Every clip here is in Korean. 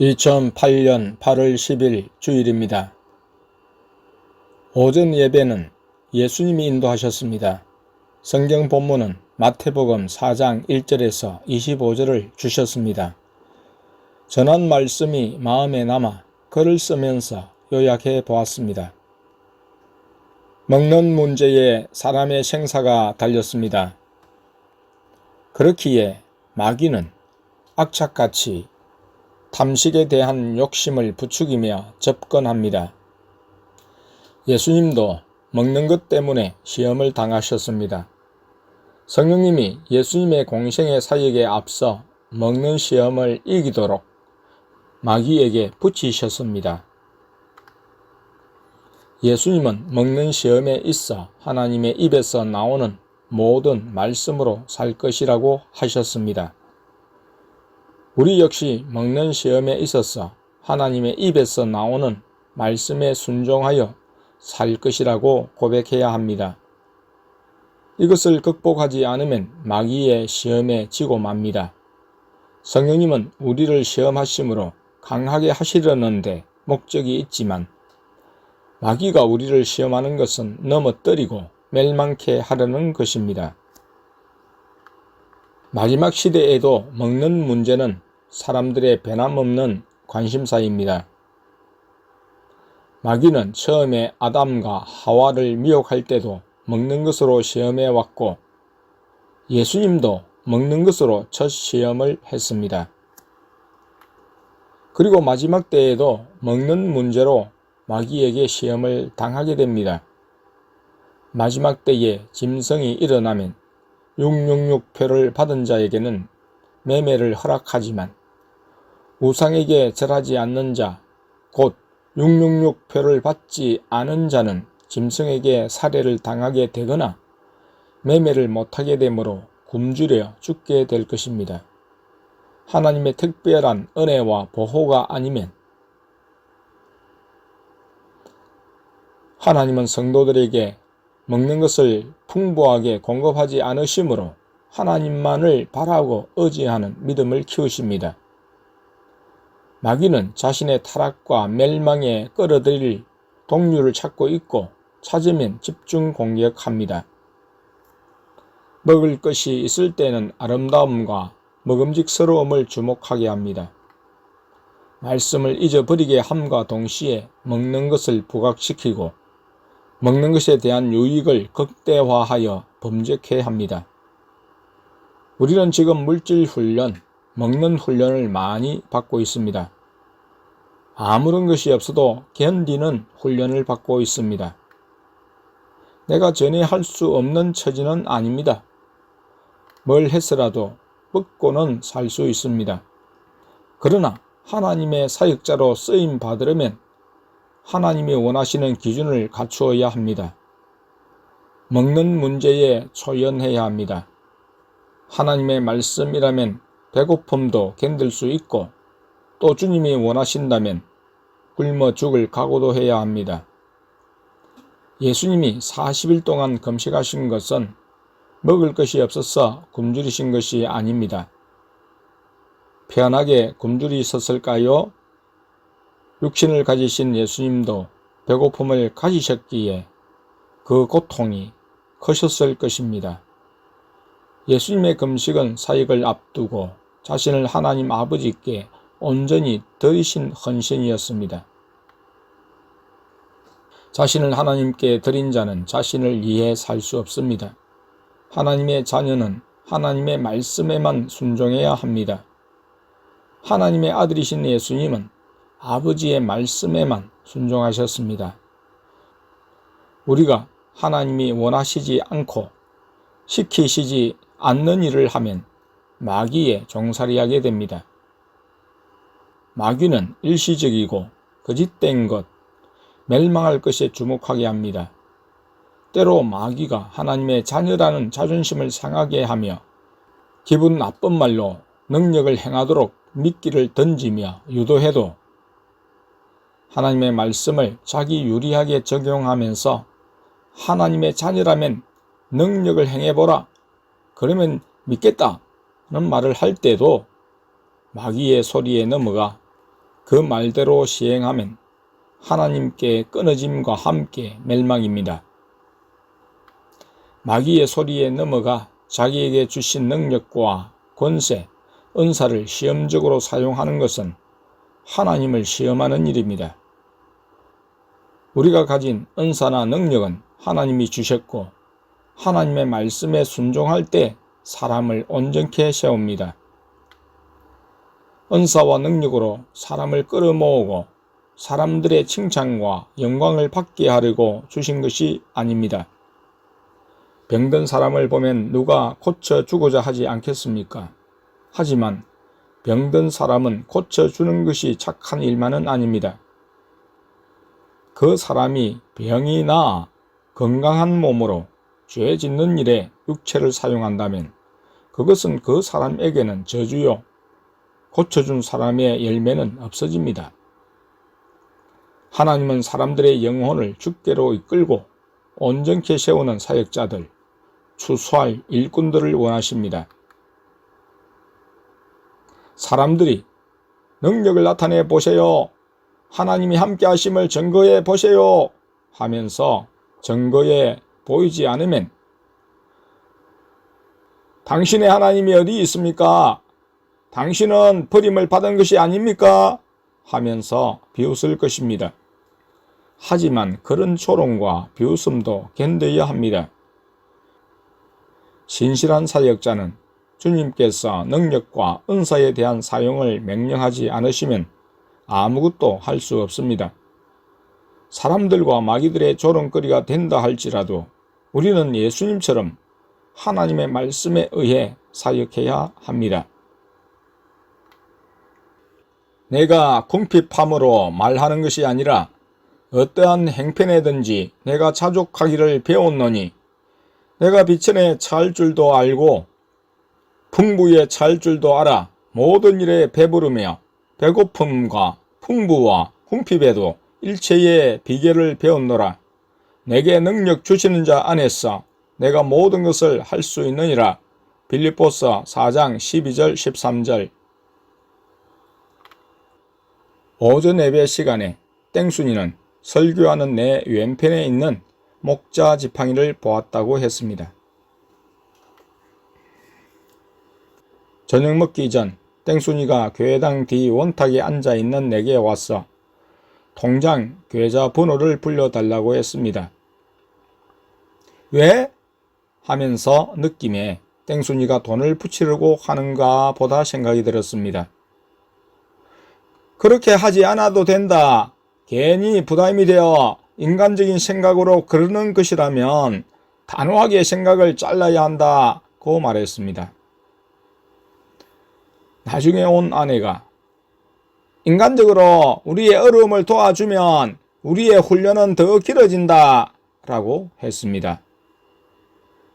2008년 8월 10일 주일입니다. 오전 예배는 예수님이 인도하셨습니다. 성경 본문은 마태복음 4장 1절에서 25절을 주셨습니다. 전한 말씀이 마음에 남아 글을 쓰면서 요약해 보았습니다. 먹는 문제에 사람의 생사가 달렸습니다. 그렇기에 마귀는 악착같이 탐식에 대한 욕심을 부추기며 접근합니다. 예수님도 먹는 것 때문에 시험을 당하셨습니다. 성령님이 예수님의 공생의 사역에 앞서 먹는 시험을 이기도록 마귀에게 붙이셨습니다. 예수님은 먹는 시험에 있어 하나님의 입에서 나오는 모든 말씀으로 살 것이라고 하셨습니다. 우리 역시 먹는 시험에 있어서 하나님의 입에서 나오는 말씀에 순종하여 살 것이라고 고백해야 합니다. 이것을 극복하지 않으면 마귀의 시험에 지고 맙니다. 성령님은 우리를 시험하심으로 강하게 하시려는데 목적이 있지만 마귀가 우리를 시험하는 것은 넘어뜨리고 멸망케 하려는 것입니다. 마지막 시대에도 먹는 문제는 사람들의 변함없는 관심사입니다. 마귀는 처음에 아담과 하와를 미혹할 때도 먹는 것으로 시험해 왔고 예수님도 먹는 것으로 첫 시험을 했습니다. 그리고 마지막 때에도 먹는 문제로 마귀에게 시험을 당하게 됩니다. 마지막 때에 짐승이 일어나면 666표를 받은 자에게는 매매를 허락하지만 우상에게 절하지 않는 자, 곧 666표를 받지 않은 자는 짐승에게 살해를 당하게 되거나 매매를 못하게 되므로 굶주려 죽게 될 것입니다. 하나님의 특별한 은혜와 보호가 아니면 하나님은 성도들에게 먹는 것을 풍부하게 공급하지 않으시므로 하나님만을 바라고 의지하는 믿음을 키우십니다. 마귀는 자신의 타락과 멸망에 끌어들일 동료를 찾고 있고 찾으면 집중 공격합니다. 먹을 것이 있을 때는 아름다움과 먹음직스러움을 주목하게 합니다. 말씀을 잊어버리게 함과 동시에 먹는 것을 부각시키고 먹는 것에 대한 유익을 극대화하여 범죄케 합니다. 우리는 지금 물질 훈련, 먹는 훈련을 많이 받고 있습니다. 아무런 것이 없어도 견디는 훈련을 받고 있습니다. 내가 전에 할 수 없는 처지는 아닙니다. 뭘 했으라도 먹고는 살 수 있습니다. 그러나 하나님의 사역자로 쓰임 받으려면 하나님이 원하시는 기준을 갖추어야 합니다. 먹는 문제에 초연해야 합니다. 하나님의 말씀이라면 배고픔도 견딜 수 있고 또 주님이 원하신다면 굶어 죽을 각오도 해야 합니다. 예수님이 40일 동안 금식하신 것은 먹을 것이 없어서 굶주리신 것이 아닙니다. 편하게 굶주리셨을까요? 육신을 가지신 예수님도 배고픔을 가지셨기에 그 고통이 크셨을 것입니다. 예수님의 금식은 사역을 앞두고 자신을 하나님 아버지께 온전히 드리신 헌신이었습니다. 자신을 하나님께 드린 자는 자신을 위해 살 수 없습니다. 하나님의 자녀는 하나님의 말씀에만 순종해야 합니다. 하나님의 아들이신 예수님은 아버지의 말씀에만 순종하셨습니다. 우리가 하나님이 원하시지 않고 시키시지 않는 일을 하면 마귀에 종살이하게 됩니다. 마귀는 일시적이고 거짓된 것, 멸망할 것에 주목하게 합니다. 때로 마귀가 하나님의 자녀라는 자존심을 상하게 하며 기분 나쁜 말로 능력을 행하도록 미끼를 던지며 유도해도 하나님의 말씀을 자기 유리하게 적용하면서 하나님의 자녀라면 능력을 행해보라, 그러면 믿겠다 하는 말을 할 때도 마귀의 소리에 넘어가 그 말대로 시행하면 하나님께 끊어짐과 함께 멸망입니다. 마귀의 소리에 넘어가 자기에게 주신 능력과 권세, 은사를 시험적으로 사용하는 것은 하나님을 시험하는 일입니다. 우리가 가진 은사나 능력은 하나님이 주셨고 하나님의 말씀에 순종할 때 사람을 온전케 세웁니다. 은사와 능력으로 사람을 끌어모으고 사람들의 칭찬과 영광을 받게 하려고 주신 것이 아닙니다. 병든 사람을 보면 누가 고쳐주고자 하지 않겠습니까? 하지만 병든 사람은 고쳐주는 것이 착한 일만은 아닙니다. 그 사람이 병이 나아 건강한 몸으로 죄 짓는 일에 육체를 사용한다면 그것은 그 사람에게는 저주요, 고쳐준 사람의 열매는 없어집니다. 하나님은 사람들의 영혼을 주께로 이끌고 온전케 세우는 사역자들, 추수할 일꾼들을 원하십니다. 사람들이 능력을 나타내 보세요, 하나님이 함께 하심을 증거해 보세요 하면서 증거해 보이지 않으면 당신의 하나님이 어디 있습니까? 당신은 버림을 받은 것이 아닙니까? 하면서 비웃을 것입니다. 하지만 그런 조롱과 비웃음도 견뎌야 합니다. 신실한 사역자는 주님께서 능력과 은사에 대한 사용을 명령하지 않으시면 아무것도 할 수 없습니다. 사람들과 마귀들의 조롱거리가 된다 할지라도 우리는 예수님처럼 하나님의 말씀에 의해 사역해야 합니다. 내가 궁핍함으로 말하는 것이 아니라 어떠한 행편에든지 내가 자족하기를 배웠노니 내가 비천에 처할 줄도 알고 풍부에 처할 줄도 알아 모든 일에 배부르며 배고픔과 풍부와 궁핍에도 일체의 비결을 배웠노라. 내게 능력 주시는 자 안에서 내가 모든 것을 할 수 있느니라. 빌립보서 4장 12절 13절. 오전 예배 시간에 땡순이는 설교하는 내 왼편에 있는 목자 지팡이를 보았다고 했습니다. 저녁 먹기 전 땡순이가 교회당 뒤 원탁에 앉아있는 내게 와서 통장 계좌 번호를 불려달라고 했습니다. 왜? 하면서 느낌에 땡순이가 돈을 붙이려고 하는가 보다 생각이 들었습니다. 그렇게 하지 않아도 된다. 괜히 부담이 되어 인간적인 생각으로 그러는 것이라면 단호하게 생각을 잘라야 한다고 말했습니다. 나중에 온 아내가 인간적으로 우리의 어려움을 도와주면 우리의 훈련은 더 길어진다 라고 했습니다.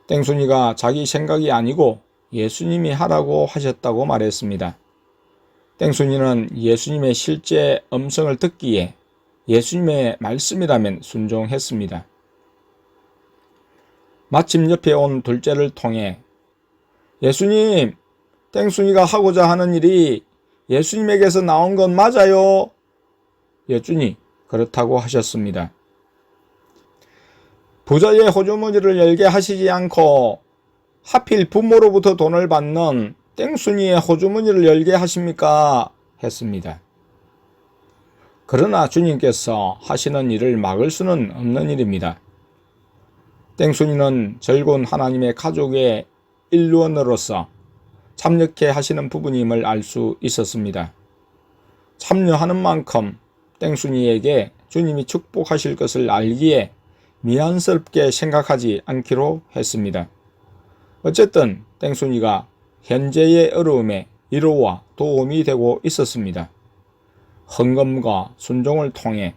땡순이가 자기 생각이 아니고 예수님이 하라고 하셨다고 말했습니다. 땡순이는 예수님의 실제 음성을 듣기에 예수님의 말씀이라면 순종했습니다. 마침 옆에 온 둘째를 통해 예수님, 땡순이가 하고자 하는 일이 예수님에게서 나온 건 맞아요? 여쭈니 그렇다고 하셨습니다. 부자의 호주머니를 열게 하시지 않고 하필 부모로부터 돈을 받는 땡순이의 호주머니를 열게 하십니까? 했습니다. 그러나 주님께서 하시는 일을 막을 수는 없는 일입니다. 땡순이는 즐거운 하나님의 가족의 일원으로서 참여케 하시는 부분임을 알 수 있었습니다. 참여하는 만큼 땡순이에게 주님이 축복하실 것을 알기에 미안스럽게 생각하지 않기로 했습니다. 어쨌든 땡순이가 현재의 어려움에 위로와 도움이 되고 있었습니다. 헌금과 순종을 통해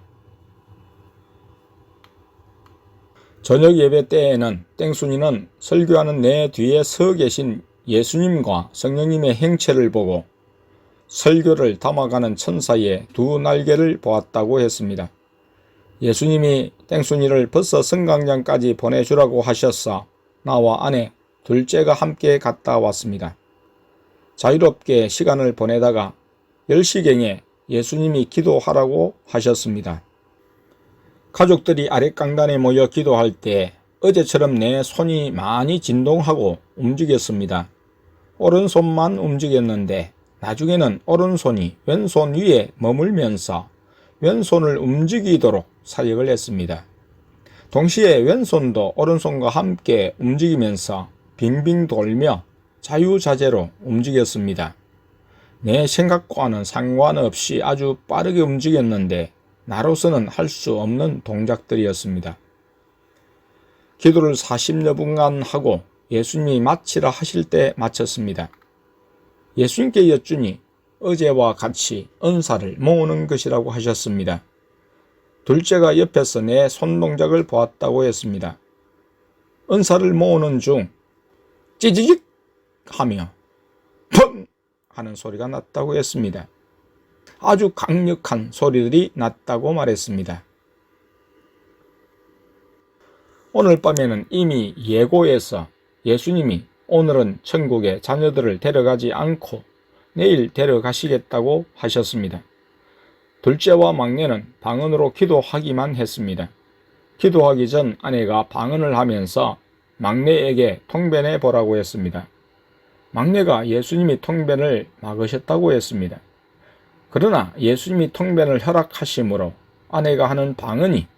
저녁 예배 때에는 땡순이는 설교하는 내 뒤에 서 계신 예수님과 성령님의 행체를 보고 설교를 담아가는 천사의 두 날개를 보았다고 했습니다. 예수님이 땡순이를 벌써 성강장까지 보내주라고 하셔서 나와 아내 둘째가 함께 갔다 왔습니다. 자유롭게 시간을 보내다가 10시경에 예수님이 기도하라고 하셨습니다. 가족들이 아랫강단에 모여 기도할 때 어제처럼 내 손이 많이 진동하고 움직였습니다. 오른손만 움직였는데 나중에는 오른손이 왼손 위에 머물면서 왼손을 움직이도록 사역을 했습니다. 동시에 왼손도 오른손과 함께 움직이면서 빙빙 돌며 자유자재로 움직였습니다. 내 생각과는 상관없이 아주 빠르게 움직였는데 나로서는 할 수 없는 동작들이었습니다. 기도를 40여 분간 하고 예수님이 마치라 하실 때 마쳤습니다. 예수님께 여쭈니 어제와 같이 은사를 모으는 것이라고 하셨습니다. 둘째가 옆에서 내 손동작을 보았다고 했습니다. 은사를 모으는 중 찌지직 하며 펑 하는 소리가 났다고 했습니다. 아주 강력한 소리들이 났다고 말했습니다. 오늘 밤에는 이미 예고해서 예수님이 오늘은 천국에 자녀들을 데려가지 않고 내일 데려가시겠다고 하셨습니다. 둘째와 막내는 방언으로 기도하기만 했습니다. 기도하기 전 아내가 방언을 하면서 막내에게 통변해 보라고 했습니다. 막내가 예수님이 통변을 막으셨다고 했습니다. 그러나 예수님이 통변을 허락하심으로 아내가 하는 방언이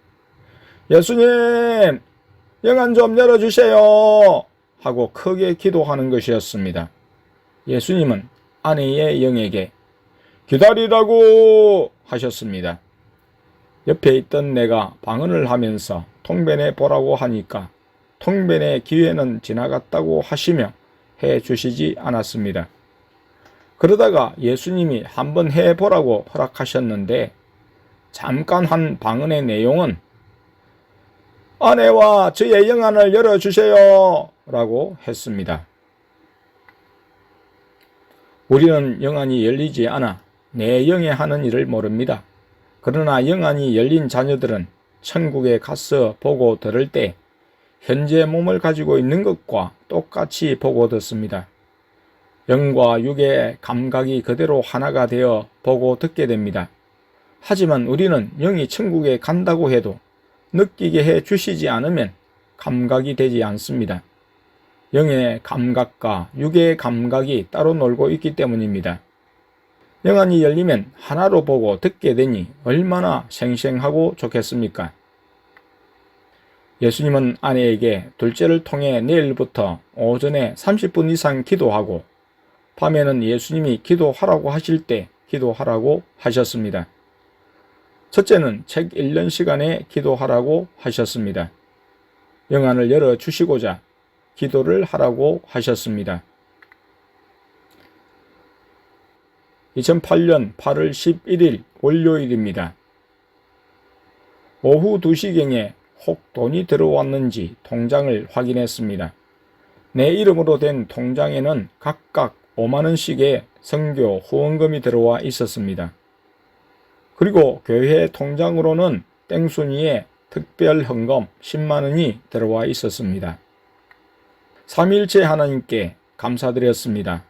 예수님 영안 좀 열어주세요 하고 크게 기도하는 것이었습니다. 예수님은 아내의 영에게 기다리라고 하셨습니다. 옆에 있던 내가 방언을 하면서 통변해 보라고 하니까 통변의 기회는 지나갔다고 하시며 해 주시지 않았습니다. 그러다가 예수님이 한번 해보라고 허락하셨는데 잠깐 한 방언의 내용은 아내와 저의 영안을 열어주세요 라고 했습니다. 우리는 영안이 열리지 않아 내 영에 하는 일을 모릅니다. 그러나 영안이 열린 자녀들은 천국에 가서 보고 들을 때 현재 몸을 가지고 있는 것과 똑같이 보고 듣습니다. 영과 육의 감각이 그대로 하나가 되어 보고 듣게 됩니다. 하지만 우리는 영이 천국에 간다고 해도 느끼게 해 주시지 않으면 감각이 되지 않습니다. 영의 감각과 육의 감각이 따로 놀고 있기 때문입니다. 영안이 열리면 하나로 보고 듣게 되니 얼마나 생생하고 좋겠습니까? 예수님은 아내에게 둘째를 통해 내일부터 오전에 30분 이상 기도하고 밤에는 예수님이 기도하라고 하실 때 기도하라고 하셨습니다. 첫째는 책 읽는 시간에 기도하라고 하셨습니다. 영안을 열어주시고자 기도를 하라고 하셨습니다. 2008년 8월 11일 월요일입니다. 오후 2시경에 혹 돈이 들어왔는지 통장을 확인했습니다. 내 이름으로 된 통장에는 각각 5만원씩의 선교 후원금이 들어와 있었습니다. 그리고 교회 통장으로는 땡순이의 특별 헌금 10만원이 들어와 있었습니다. 삼위일체 하나님께 감사드렸습니다.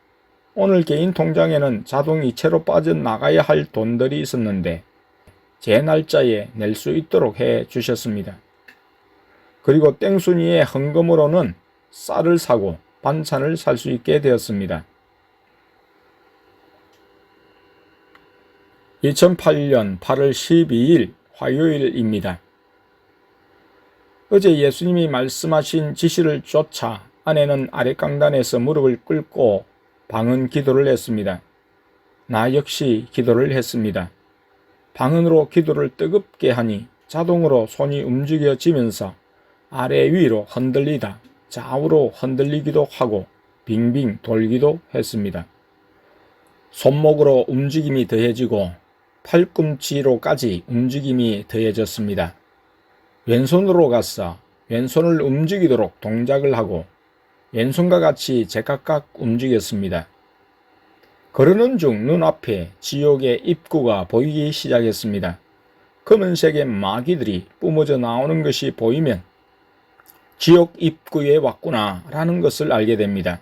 오늘 개인 통장에는 자동 이체로 빠져나가야 할 돈들이 있었는데 제 날짜에 낼 수 있도록 해 주셨습니다. 그리고 땡순이의 헌금으로는 쌀을 사고 반찬을 살 수 있게 되었습니다. 2008년 8월 12일 화요일입니다. 어제 예수님이 말씀하신 지시를 쫓아 아내는 아랫강단에서 무릎을 꿇고 방언 기도를 했습니다. 나 역시 기도를 했습니다. 방언으로 기도를 뜨겁게 하니 자동으로 손이 움직여지면서 아래 위로 흔들리다 좌우로 흔들리기도 하고 빙빙 돌기도 했습니다. 손목으로 움직임이 더해지고 팔꿈치로까지 움직임이 더해졌습니다. 왼손으로 가서 왼손을 움직이도록 동작을 하고 왼손과 같이 제각각 움직였습니다. 걸으는 중 눈앞에 지옥의 입구가 보이기 시작했습니다. 검은색의 마귀들이 뿜어져 나오는 것이 보이면 지옥 입구에 왔구나 라는 것을 알게 됩니다.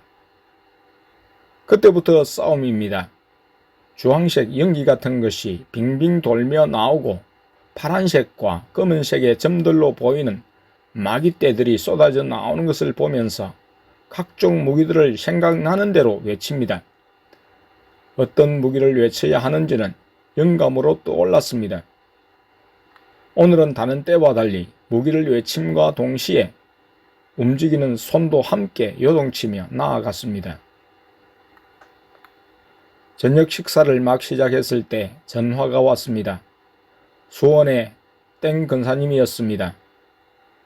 그때부터 싸움입니다. 주황색 연기 같은 것이 빙빙 돌며 나오고 파란색과 검은색의 점들로 보이는 마귀떼들이 쏟아져 나오는 것을 보면서 각종 무기들을 생각나는 대로 외칩니다. 어떤 무기를 외쳐야 하는지는 영감으로 떠올랐습니다. 오늘은 다른 때와 달리 무기를 외침과 동시에 움직이는 손도 함께 요동치며 나아갔습니다. 저녁 식사를 막 시작했을 때 전화가 왔습니다. 수원의 땡 근사님이었습니다.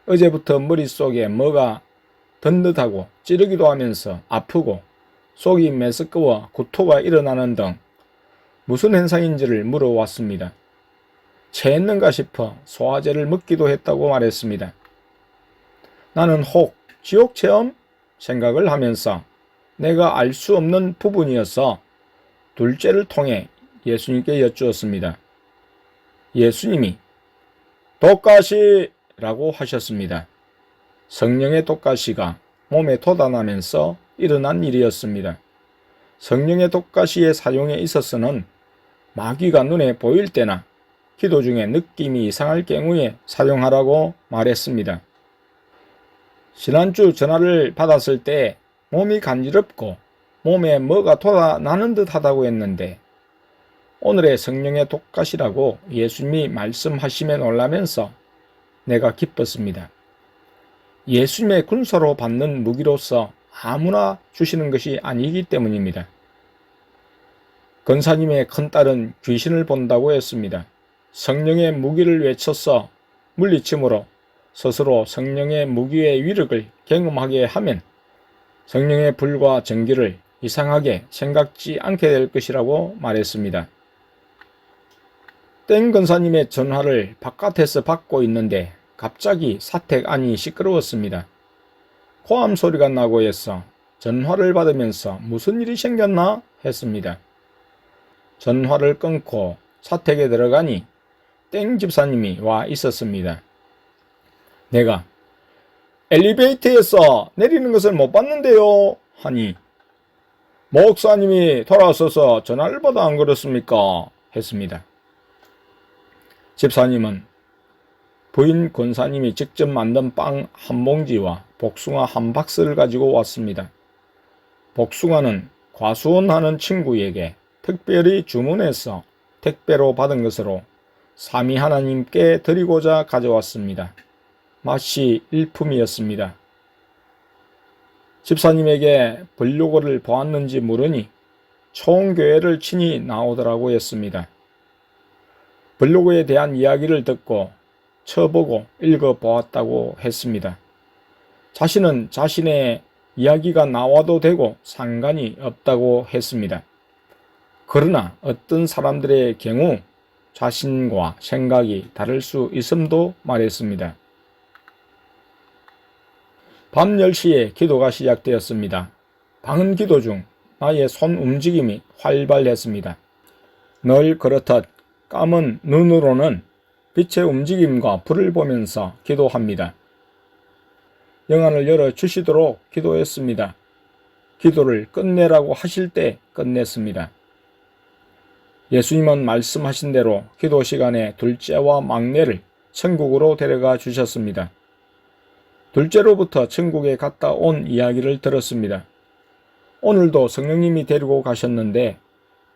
어제부터 머릿속에 뭐가 든든하고 찌르기도 하면서 아프고 속이 메스꺼워 구토가 일어나는 등 무슨 현상인지를 물어왔습니다. 체했는가 싶어 소화제를 먹기도 했다고 말했습니다. 나는 혹 지옥 체험? 생각을 하면서 내가 알 수 없는 부분이어서 둘째를 통해 예수님께 여쭈었습니다. 예수님이 독가시라고 하셨습니다. 성령의 독가시가 몸에 돋아나면서 일어난 일이었습니다. 성령의 독가시의 사용에 있어서는 마귀가 눈에 보일 때나 기도 중에 느낌이 이상할 경우에 사용하라고 말했습니다. 지난주 전화를 받았을 때 몸이 간지럽고 몸에 뭐가 돋아나는 듯 하다고 했는데 오늘의 성령의 독가시라고 예수님이 말씀하시며 놀라면서 내가 기뻤습니다. 예수님의 군사로 받는 무기로서 아무나 주시는 것이 아니기 때문입니다. 권사님의 큰딸은 귀신을 본다고 했습니다. 성령의 무기를 외쳐서 물리침으로 스스로 성령의 무기의 위력을 경험하게 하면 성령의 불과 전기를 이상하게 생각지 않게 될 것이라고 말했습니다. 땡 권사님의 전화를 바깥에서 받고 있는데 갑자기 사택 안이 시끄러웠습니다. 고함 소리가 나고 해서 전화를 받으면서 무슨 일이 생겼나 했습니다. 전화를 끊고 사택에 들어가니 땡 집사님이 와 있었습니다. 내가 엘리베이터에서 내리는 것을 못 봤는데요 하니 목사님이 돌아서서 전화를 받아 안 그렇습니까? 했습니다. 집사님은 부인 권사님이 직접 만든 빵 한 봉지와 복숭아 한 박스를 가지고 왔습니다. 복숭아는 과수원하는 친구에게 특별히 주문해서 택배로 받은 것으로 삼위 하나님께 드리고자 가져왔습니다. 맛이 일품이었습니다. 집사님에게 블로그를 보았는지 물으니 총교회를 친히 나오더라고 했습니다. 블로그에 대한 이야기를 듣고 쳐보고 읽어보았다고 했습니다. 자신은 자신의 이야기가 나와도 되고 상관이 없다고 했습니다. 그러나 어떤 사람들의 경우 자신과 생각이 다를 수 있음도 말했습니다. 밤 10시에 기도가 시작되었습니다. 방은 기도 중 나의 손 움직임이 활발했습니다. 늘 그렇듯 감은 눈으로는 빛의 움직임과 불을 보면서 기도합니다. 영안을 열어주시도록 기도했습니다. 기도를 끝내라고 하실 때 끝냈습니다. 예수님은 말씀하신 대로 기도 시간에 둘째와 막내를 천국으로 데려가 주셨습니다. 둘째로부터 천국에 갔다 온 이야기를 들었습니다. 오늘도 성령님이 데리고 가셨는데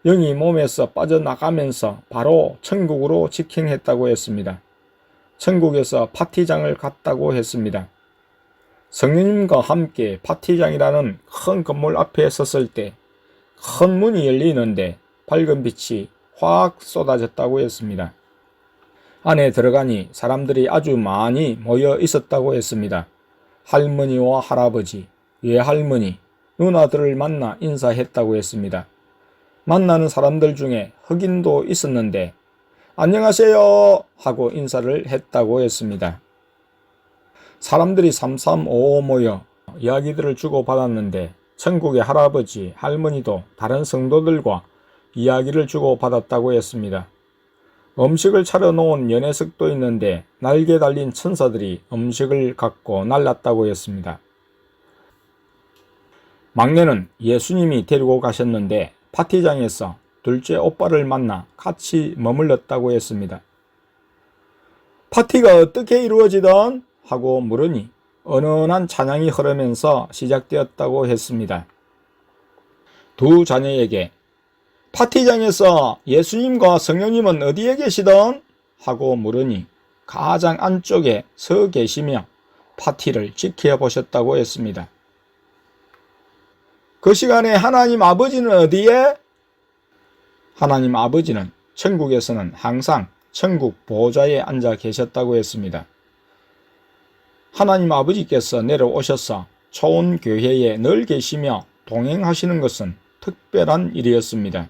영이 몸에서 빠져나가면서 바로 천국으로 직행했다고 했습니다. 천국에서 파티장을 갔다고 했습니다. 성령님과 함께 파티장이라는 큰 건물 앞에 섰을 때 큰 문이 열리는데 밝은 빛이 확 쏟아졌다고 했습니다. 안에 들어가니 사람들이 아주 많이 모여 있었다고 했습니다. 할머니와 할아버지, 외할머니, 누나들을 만나 인사했다고 했습니다. 만나는 사람들 중에 흑인도 있었는데 안녕하세요 하고 인사를 했다고 했습니다. 사람들이 삼삼오오 모여 이야기들을 주고받았는데 천국의 할아버지, 할머니도 다른 성도들과 이야기를 주고받았다고 했습니다. 음식을 차려놓은 연회석도 있는데 날개 달린 천사들이 음식을 갖고 날랐다고 했습니다. 막내는 예수님이 데리고 가셨는데 파티장에서 둘째 오빠를 만나 같이 머물렀다고 했습니다. 파티가 어떻게 이루어지던? 하고 물으니 은은한 찬양이 흐르면서 시작되었다고 했습니다. 두 자녀에게 파티장에서 예수님과 성령님은 어디에 계시던? 하고 물으니 가장 안쪽에 서 계시며 파티를 지켜보셨다고 했습니다. 그 시간에 하나님 아버지는 어디에? 하나님 아버지는 천국에서는 항상 천국 보좌에 앉아 계셨다고 했습니다. 하나님 아버지께서 내려오셔서 초원교회에 늘 계시며 동행하시는 것은 특별한 일이었습니다.